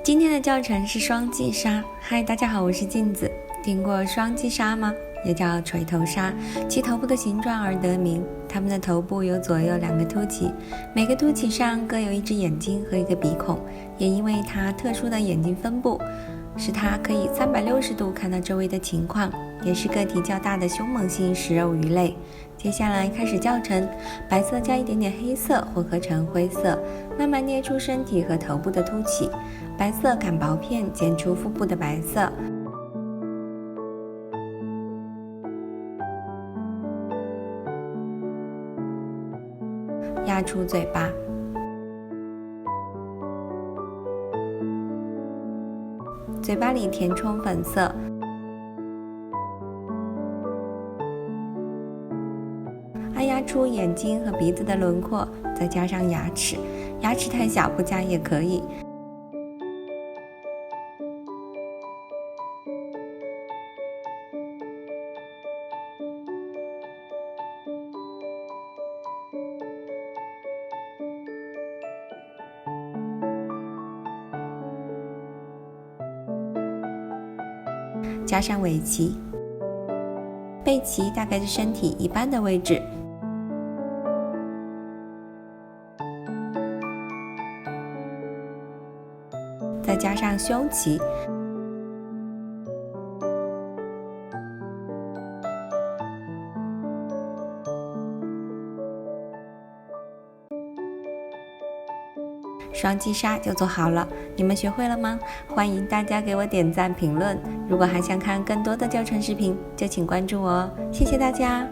今天的教程是双髻鲨。嗨，大家好，我是镜子。听过双髻鲨吗？也叫锤头鲨，其头部的形状而得名。它们的头部有左右2个凸起，每个凸起上各有1只眼睛和1个鼻孔，也因为它特殊的眼睛分布，使它可以360度看到周围的情况，也是个体较大的凶猛性食肉鱼类。接下来开始教程，白色加一点点黑色混合成灰色，慢慢捏出身体和头部的凸起，白色擀薄片剪出腹部的白色，压出嘴巴，嘴巴里填充粉色，压出眼睛和鼻子的轮廓，再加上牙齿，牙齿太小不加也可以。加上尾鳍，背鳍大概是身体一半的位置。再加上胸鳍，双髻鲨就做好了，你们学会了吗？欢迎大家给我点赞评论，如果还想看更多的教程视频，就请关注我哦，谢谢大家。